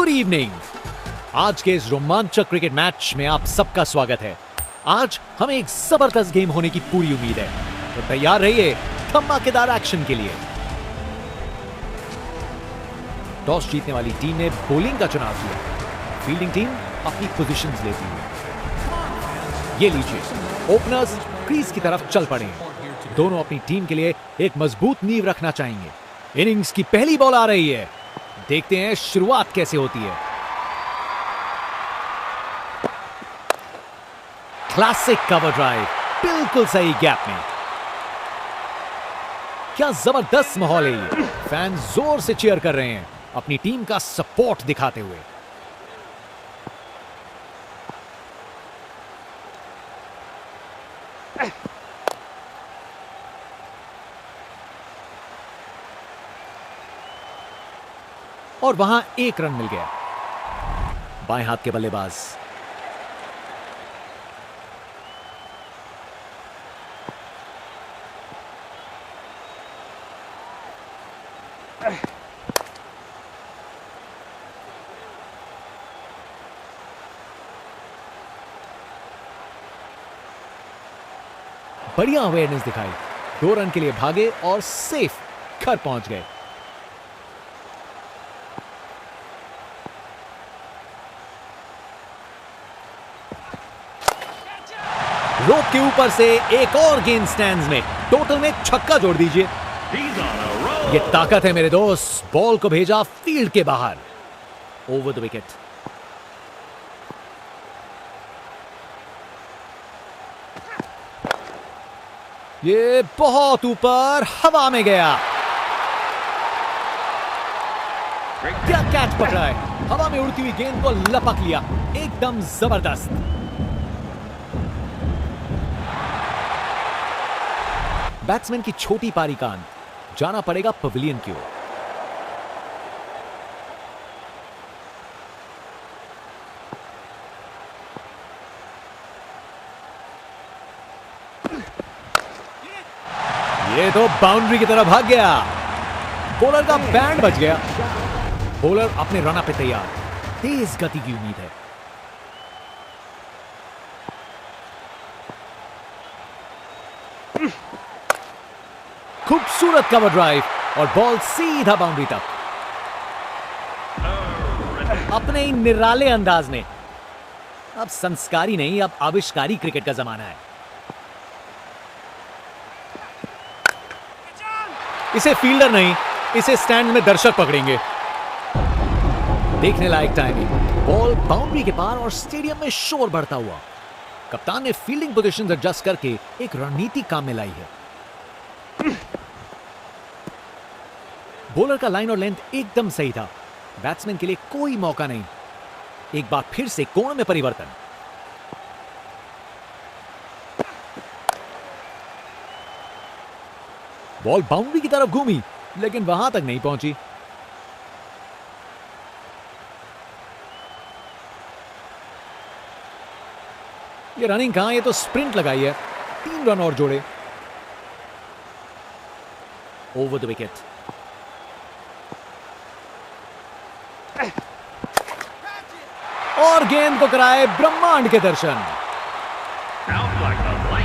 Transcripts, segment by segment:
Good evening. आज के इस रोमांचक क्रिकेट मैच में आप सबका स्वागत है। आज हमें एक जबरदस्त गेम होने की पूरी उम्मीद है, तो तैयार रहिए धमाकेदार एक्शन के लिए। टॉस जीतने वाली टीम ने बॉलिंग का चुनाव किया। फील्डिंग टीम अपनी पोजीशंस लेती है। ये लीजिए, ओपनर्स क्रीज की तरफ चल पड़े हैं। दोनों अपनी टीम के लिए एक मजबूत नींव रखना चाहेंगे। इनिंग्स की पहली बॉल आ रही है। देखते हैं शुरुआत कैसे होती है। क्लासिक कवर ड्राइव, बिल्कुल सही गैप में। क्या जबरदस्त माहौल है ये। फैंस जोर से चीयर कर रहे हैं, अपनी टीम का सपोर्ट दिखाते हुए। और वहां एक रन मिल गया। बाएं हाथ के बल्लेबाज बढ़िया अवेयरनेस दिखाई। 2 रन के लिए भागे और सेफ घर पहुंच गए। रोप के ऊपर से एक और गेंद स्टैंड्स में। टोटल में छक्का जोड़ दीजिए। ये ताकत है मेरे दोस्त। बॉल को भेजा फील्ड के बाहर, ओवर द विकेट। ये बहुत ऊपर हवा में गया। क्या कैच पकड़ा है। हवा में उड़ती हुई गेंद को लपक लिया। एकदम जबरदस्त। बैट्समैन की छोटी पारी का अंत। जाना पड़ेगा पवेलियन की ओर। ये तो बाउंड्री की तरफ भाग गया। बॉलर का बैंड बच गया। बॉलर अपने रन पे तैयार। तेज गति की उम्मीद है। खूबसूरत कवर ड्राइव और बॉल सीधा बाउंड्री तक। अपने ही निराले अंदाज में। अब संस्कारी नहीं, अब आविष्कारी क्रिकेट का जमाना है। इसे फील्डर नहीं, इसे स्टैंड में दर्शक पकड़ेंगे। देखने लायक टाइमिंग। बॉल बाउंड्री के पार और स्टेडियम में शोर बढ़ता हुआ। कप्तान ने फील्डिंग पोजीशंस एडजस्ट करके एक रणनीति काम में लाई है। बॉलर का लाइन और लेंथ एकदम सही था। बैट्समैन के लिए कोई मौका नहीं। एक बार फिर से कोण में परिवर्तन। बॉल बाउंड्री की तरफ घूमी, लेकिन वहां तक नहीं पहुंची। ये रनिंग कहां, ये तो स्प्रिंट लगाई है। 3 रन और जोड़े, ओवर द विकेट। और गेंद को कराए ब्रह्मांड के दर्शन।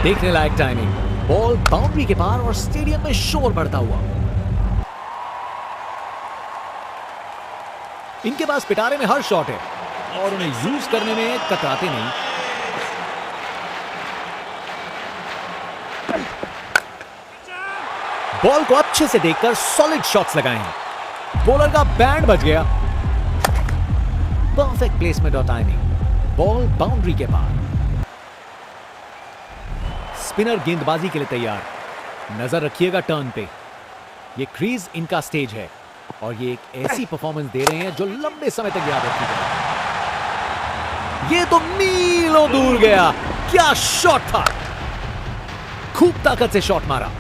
देखने लायक टाइमिंग। बॉल बाउंड्री के पार और स्टेडियम में शोर बढ़ता हुआ। इनके पास पिटारे में हर शॉट है और उन्हें यूज करने में कतराते नहीं। बॉल को अच्छे से देखकर सॉलिड शॉट्स लगाए हैं। बॉलर का बैंड बच गया। परफेक्ट प्लेसमेंट और टाइमिंग। बॉल बाउंड्री के पार। स्पिनर गेंदबाजी के लिए तैयार। नजर रखिएगा टर्न पे। ये क्रीज इनका स्टेज है और ये एक ऐसी परफॉर्मेंस दे रहे हैं जो लंबे समय तक याद रखी जाए। ये तो मीलों दूर गया। क्या शॉट था। खूब ताकत से शॉट मारा।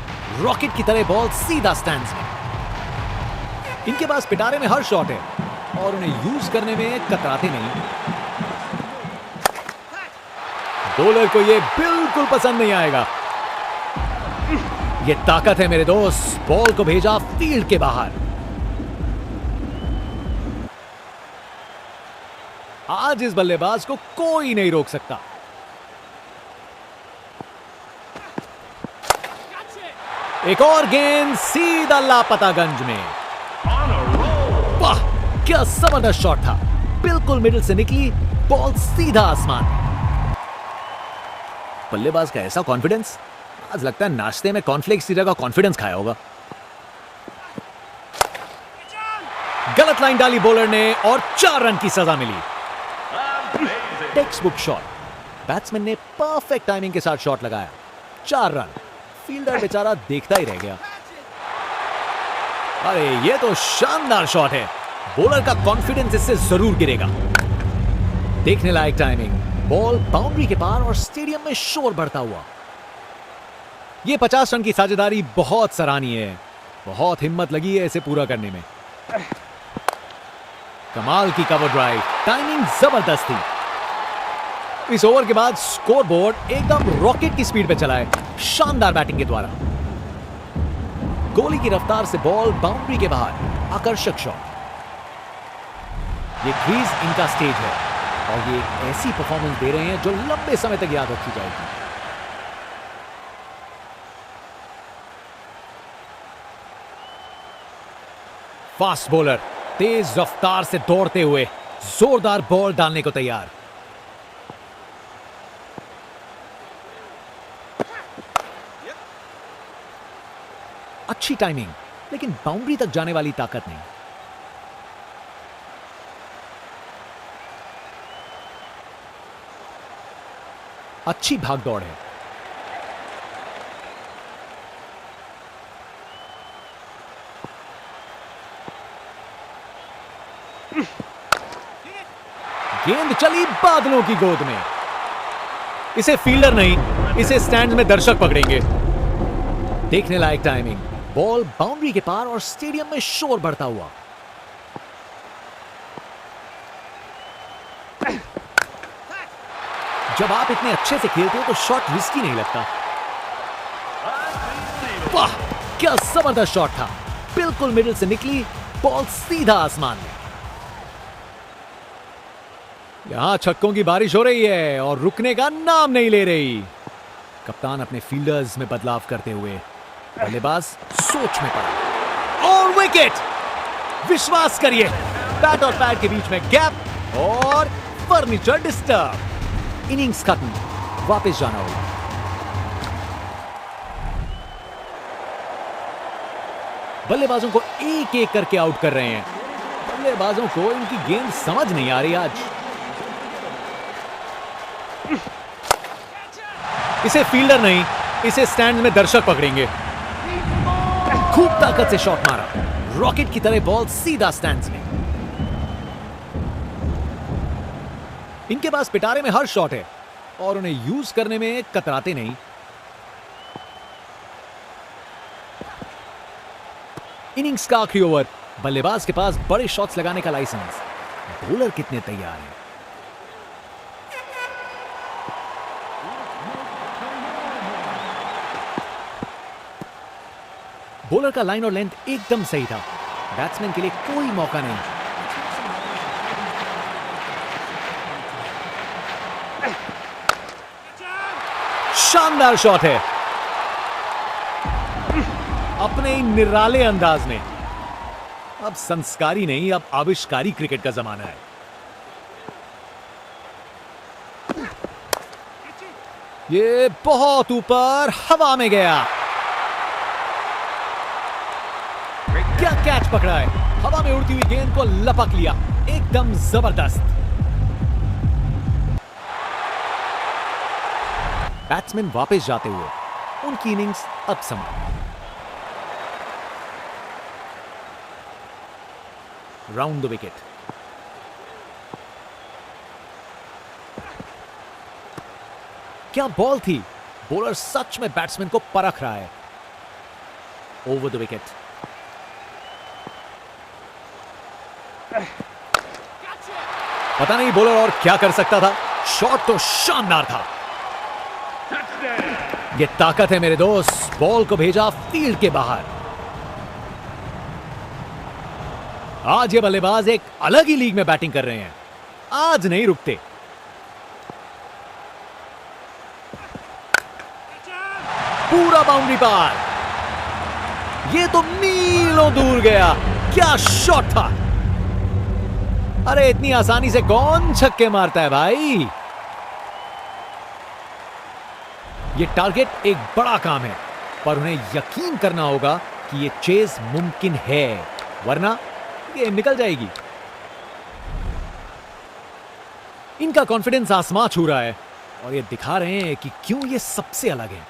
रॉकेट की तरह बॉल सीधा स्टैंड्स में। इनके पास पिटारे में हर शॉट है और उन्हें यूज करने में कतराते नहीं। बॉलर को यह बिल्कुल पसंद नहीं आएगा। यह ताकत है मेरे दोस्त। बॉल को भेजा फील्ड के बाहर। आज इस बल्लेबाज को कोई नहीं रोक सकता। एक और गेंद सीधा लापतागंज में। वाह, क्या जबरदस्त शॉट था। बिल्कुल मिडिल से निकली बॉल सीधा आसमान में। बल्लेबाज का ऐसा कॉन्फिडेंस, आज लगता है नाश्ते में कॉर्नफ्लेक्स की जगह कॉन्फिडेंस खाया होगा। गलत लाइन डाली बॉलर ने और 4 रन की सजा मिली। Textbook shot. बैट्समैन ने परफेक्ट टाइमिंग के साथ शॉट लगाया। 4 रन। फील्डर बेचारा देखता ही रह गया। अरे ये तो शानदार शॉट है। बॉलर का कॉन्फिडेंस इससे जरूर गिरेगा। देखने लायक टाइमिंग। बॉल बाउंड्री के पार और स्टेडियम में शोर बढ़ता हुआ। ये 50 रन की साझेदारी बहुत सराहनीय है। बहुत हिम्मत लगी है इसे पूरा करने में। कमाल की कवर ड्राइव। टाइमिंग जबरदस्त थी। इस ओवर के बाद स्कोरबोर्ड एकदम रॉकेट की स्पीड पे चला है। शानदार बैटिंग के द्वारा। गोली की रफ्तार से बॉल बाउंड्री के बाहर। आकर्षक शॉट। ये क्रीज इनका स्टेज है और ये एक ऐसी परफॉर्मेंस दे रहे हैं जो लंबे समय तक याद रखी जाएगी। फास्ट बॉलर तेज रफ्तार से दौड़ते हुए जोरदार बॉल डालने को तैयार। अच्छी टाइमिंग, लेकिन बाउंड्री तक जाने वाली ताकत नहीं। अच्छी भागदौड़ है। गेंद चली बादलों की गोद में। इसे फील्डर नहीं, इसे स्टैंड में दर्शक पकड़ेंगे। देखने लायक टाइमिंग। बॉल बाउंड्री के पार और स्टेडियम में शोर बढ़ता हुआ। जब आप इतने अच्छे से खेलते हो तो शॉट रिस्की नहीं लगता। वाह, क्या जबरदस्त शॉट था। बिल्कुल मिडिल से निकली बॉल सीधा आसमान में। यहां छक्कों की बारिश हो रही है और रुकने का नाम नहीं ले रही। कप्तान अपने फील्डर्स में बदलाव करते हुए बल्लेबाज सोच में पड़ा और विकेट। विश्वास करिए, बैट और पैड के बीच में गैप और फर्नीचर डिस्टर्ब। इनिंग्स खत्म, वापस जाना होगा। बल्लेबाजों को एक एक करके आउट कर रहे हैं। बल्लेबाजों को इनकी गेंद समझ नहीं आ रही आज। इसे फील्डर नहीं, इसे स्टैंड में दर्शक पकड़ेंगे। खूब ताकत से शॉट मारा। रॉकेट की तरह बॉल सीधा स्टैंड्स में। इनके पास पिटारे में हर शॉट है और उन्हें यूज करने में कतराते नहीं। इनिंग्स का आखिरी ओवर। बल्लेबाज के पास बड़े शॉट्स लगाने का लाइसेंस। बॉलर कितने तैयार हैं। बॉलर का लाइन और लेंथ एकदम सही था। बैट्समैन के लिए कोई मौका नहीं। शानदार शॉट है अपने निराले अंदाज में। अब संस्कारी नहीं, अब आविष्कारी क्रिकेट का जमाना है। ये बहुत ऊपर हवा में गया। क्या कैच पकड़ा है। हवा में उड़ती हुई गेंद को लपक लिया। एकदम जबरदस्त। बैट्समैन वापस जाते हुए उनकी इनिंग्स अब समाप्त। Round the wicket. क्या बॉल थी। बॉलर सच में बैट्समैन को परख रहा है। Over the wicket. पता नहीं बॉलर और क्या कर सकता था। शॉट तो शानदार था। ये ताकत है मेरे दोस्त। बॉल को भेजा फील्ड के बाहर। आज ये बल्लेबाज एक अलग ही लीग में बैटिंग कर रहे हैं। आज नहीं रुकते। पूरा बाउंड्री पार। ये तो मीलों दूर गया। क्या शॉट था। अरे इतनी आसानी से कौन छक्के मारता है भाई। ये टारगेट एक बड़ा काम है, पर उन्हें यकीन करना होगा कि ये चेज मुमकिन है, वरना ये निकल जाएगी। इनका कॉन्फिडेंस आसमां छू रहा है और ये दिखा रहे हैं कि क्यों ये सबसे अलग है।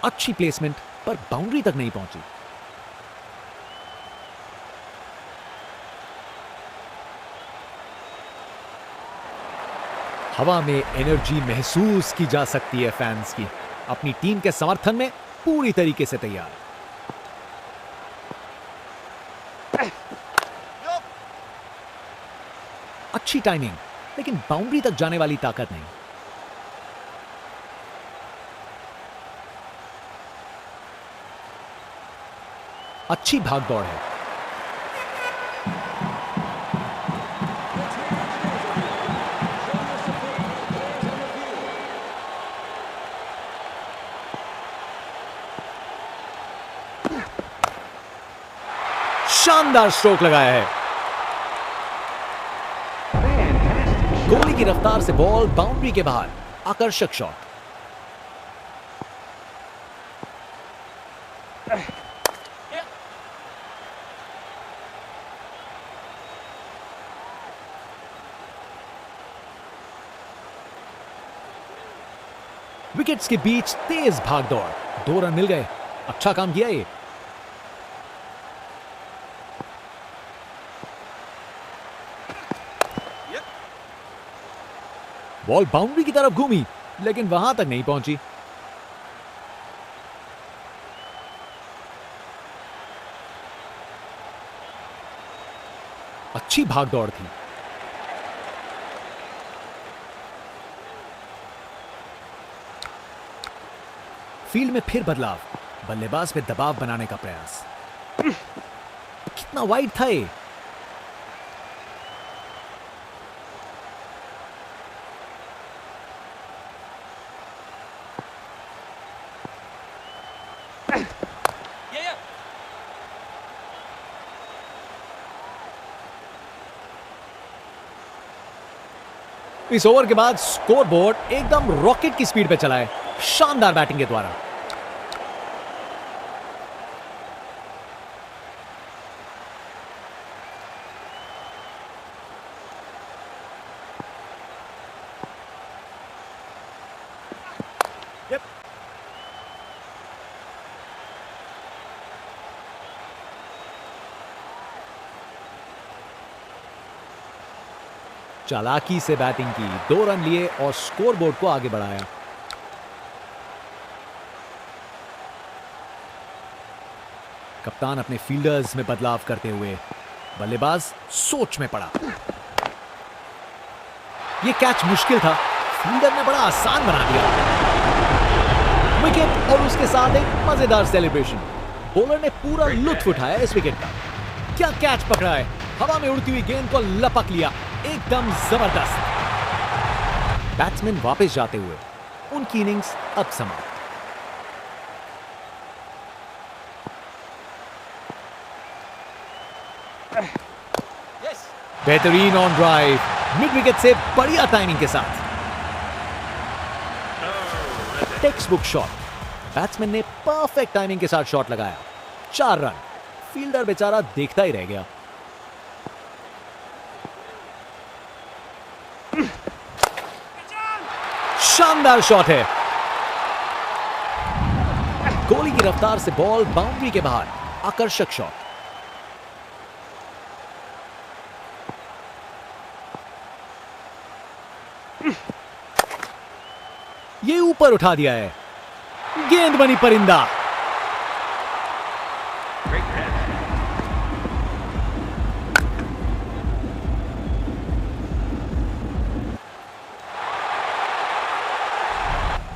अच्छी प्लेसमेंट, पर बाउंड्री तक नहीं पहुंची। हवा में एनर्जी महसूस की जा सकती है फैंस की। अपनी टीम के समर्थन में पूरी तरीके से तैयार। अच्छी टाइमिंग, लेकिन बाउंड्री तक जाने वाली ताकत नहीं। अच्छी भागदौड़ है। शानदार स्ट्रोक लगाया है। गोली की रफ्तार से बॉल बाउंड्री के बाहर। आकर्षक शॉट। विकेट्स के बीच तेज भागदौड़। 2 रन मिल गए। अच्छा काम किया ये। बॉल बाउंड्री की तरफ घूमी, लेकिन वहां तक नहीं पहुंची। अच्छी भागदौड़ थी। फील्ड में फिर बदलाव। बल्लेबाज पे दबाव बनाने का प्रयास। कितना वाइड था ये। इस ओवर के बाद स्कोरबोर्ड एकदम रॉकेट की स्पीड पे चला है, शानदार बैटिंग के द्वारा। चालाकी से बैटिंग की, 2 रन लिए और स्कोरबोर्ड को आगे बढ़ाया। कप्तान अपने फील्डर्स में बदलाव करते हुए बल्लेबाज सोच में पड़ा। यह कैच मुश्किल था, फील्डर ने बड़ा आसान बना दिया। विकेट और उसके साथ एक मजेदार सेलिब्रेशन। बॉलर ने पूरा लुत्फ उठाया इस विकेट का। क्या कैच पकड़ा है। हवा में उड़ती हुई गेंद को लपक लिया, एकदम जबरदस्त। बैट्समैन वापस जाते हुए उनकी इनिंग्स अब समाप्त। बेहतरीन ऑन ड्राइव, मिड विकेट से बढ़िया टाइमिंग के साथ। Text book shot. बैट्समैन ने परफेक्ट टाइमिंग के साथ शॉट लगाया। 4 रन। फील्डर बेचारा देखता ही रह गया। शानदार शॉट है। गोली की रफ्तार से बॉल बाउंड्री के बाहर। आकर्षक शॉट। ये ऊपर उठा दिया है। गेंद बनी परिंदा।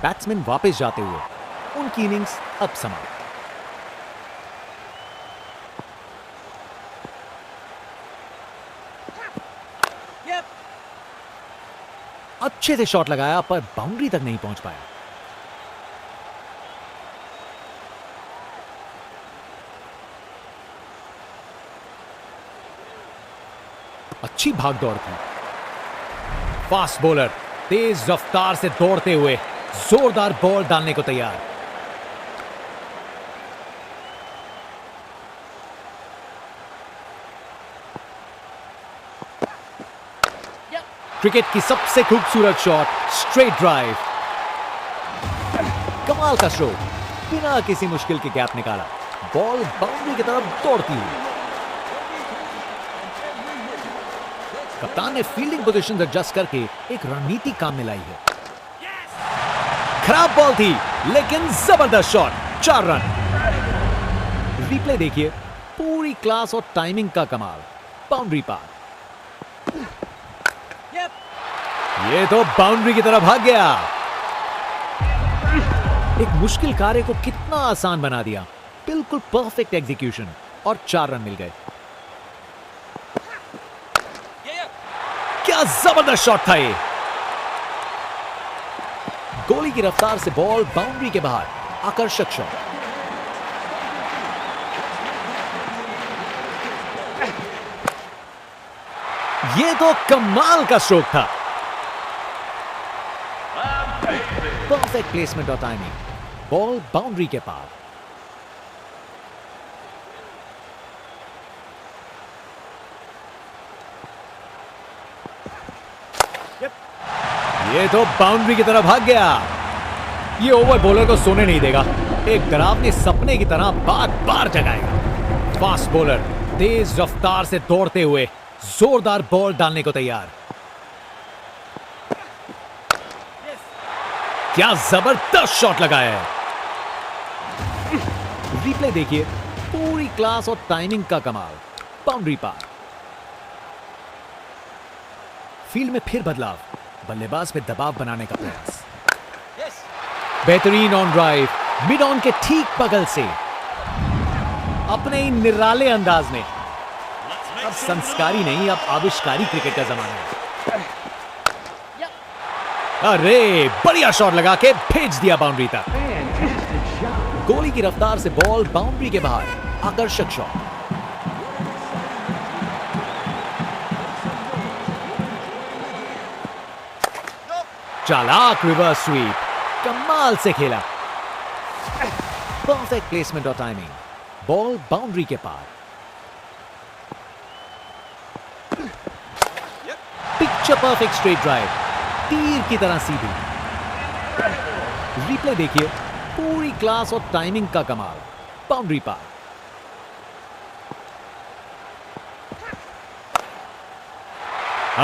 बैट्समैन वापस जाते हुए उनकी इनिंग्स अब समाप्त। अच्छे से शॉट लगाया पर बाउंड्री तक नहीं पहुंच पाया। अच्छी भाग दौड़ थी। फास्ट बॉलर तेज रफ्तार से दौड़ते हुए जोरदार बॉल डालने को तैयार। क्रिकेट की सबसे खूबसूरत शॉट, स्ट्रेट ड्राइव। कमाल का स्ट्रोक, बिना किसी मुश्किल के गैप निकाला, बॉल बाउंड्री की तरफ दौड़ती हुई। कप्तान ने फील्डिंग पोजीशन एडजस्ट करके एक रणनीति काम में लाई है। खराब बॉल थी लेकिन जबरदस्त शॉट, 4 रन। रिप्ले देखिए, पूरी क्लास और टाइमिंग का कमाल, बाउंड्री पार। ये तो बाउंड्री की तरफ भाग गया। एक मुश्किल कार्य को कितना आसान बना दिया। बिल्कुल परफेक्ट एग्जीक्यूशन और 4 रन मिल गए। क्या जबरदस्त शॉट था ये। गोली की रफ्तार से बॉल बाउंड्री के बाहर, आकर्षक शॉट। ये तो कमाल का स्ट्रोक था। परफेक्ट प्लेसमेंट और टाइमिंग, बॉल बाउंड्री के पार। ये तो बाउंड्री की तरफ भाग गया। ये ओवर बॉलर को सोने नहीं देगा, एक डरावने सपने की तरह बार बार जगाएगा। फास्ट बॉलर तेज रफ्तार से दौड़ते हुए जोरदार बॉल डालने को तैयार। क्या जबरदस्त शॉट लगाया है। रिप्ले देखिए, पूरी क्लास और टाइमिंग का कमाल, बाउंड्री पार। फील्ड में फिर बदलाव, बल्लेबाज पे दबाव बनाने का प्रयास। बेहतरीन ऑन ड्राइव, मिड ऑन के ठीक बगल से, अपने ही निराले अंदाज में। अब संस्कारी नहीं, अब आविष्कारी क्रिकेट का जमाना है। अरे बढ़िया शॉट लगा के भेज दिया बाउंड्री तक। गोली की रफ्तार से बॉल बाउंड्री के बाहर, आकर्षक शॉट। चालाक रिवर्स स्वीप, कमाल से खेला। परफेक्ट प्लेसमेंट और टाइमिंग, बॉल बाउंड्री के पार। पिक्चर परफेक्ट स्ट्रेट ड्राइव, तीर की तरह सीधी। रिप्ले देखिए, पूरी क्लास और टाइमिंग का कमाल, बाउंड्री पार।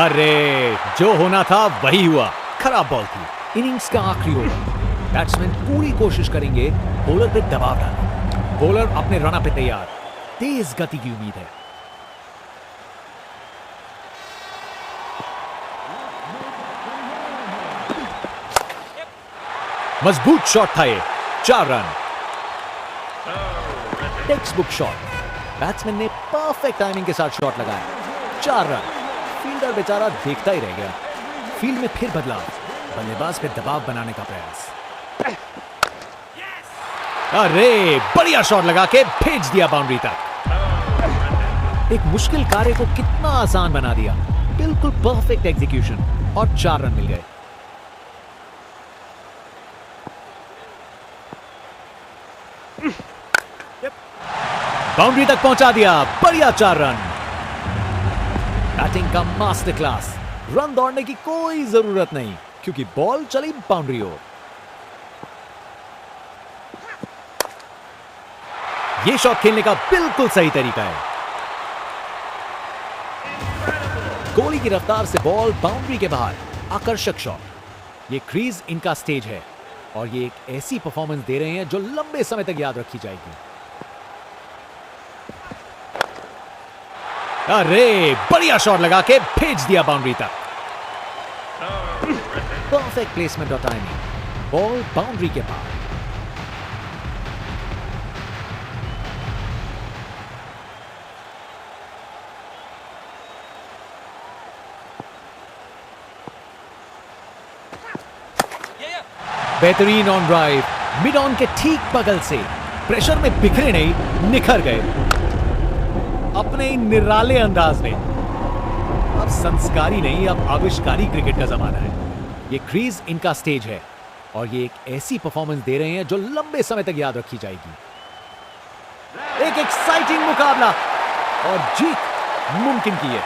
अरे जो होना था वही हुआ, खराब बॉल थी। इनिंग्स का आखिरी ओवर, बैट्समैन पूरी कोशिश करेंगे बॉलर पे दबाव डालने। बॉलर अपने रन पे तैयार, तेज गति की उम्मीद है। मजबूत शॉट था ये, 4 run. Text book shot, batsman ने परफेक्ट टाइमिंग के साथ शॉट लगाया, 4 रन। फील्डर बेचारा देखता ही रह गया। फील्ड में फिर बदलाव, बल्लेबाज पे दबाव बनाने का प्रयास। अरे बढ़िया शॉट लगा के भेज दिया बाउंड्री तक। एक मुश्किल कार्य को कितना आसान बना दिया। बिल्कुल परफेक्ट एग्जीक्यूशन और 4 रन मिल गए। बाउंड्री तक पहुंचा दिया, बढ़िया 4 रन। बैटिंग का मास्टर क्लास, रन दौड़ने की कोई जरूरत नहीं क्योंकि बॉल चली बाउंड्री ओर। यह शॉट खेलने का बिल्कुल सही तरीका है। गोली की रफ्तार से बॉल बाउंड्री के बाहर, आकर्षक शॉट। यह क्रीज इनका स्टेज है और ये एक ऐसी परफॉर्मेंस दे रहे हैं जो लंबे समय तक याद रखी जाएगी। अरे बढ़िया शॉट लगा के भेज दिया बाउंड्री तक। परफेक्ट प्लेसमेंट और टाइमिंग, बॉल बाउंड्री के पार। बेहतरीन ऑन ड्राइव, मिड ऑन के ठीक बगल से प्रेशर में बिखरे नहीं, निखर गए अपने निराले अंदाज में। अब संस्कारी नहीं, अब आविष्कारी क्रिकेट का जमाना है। ये क्रीज इनका स्टेज है और ये एक ऐसी परफॉर्मेंस दे रहे हैं जो लंबे समय तक याद रखी जाएगी। एक एक्साइटिंग मुकाबला और जीत मुमकिन की है।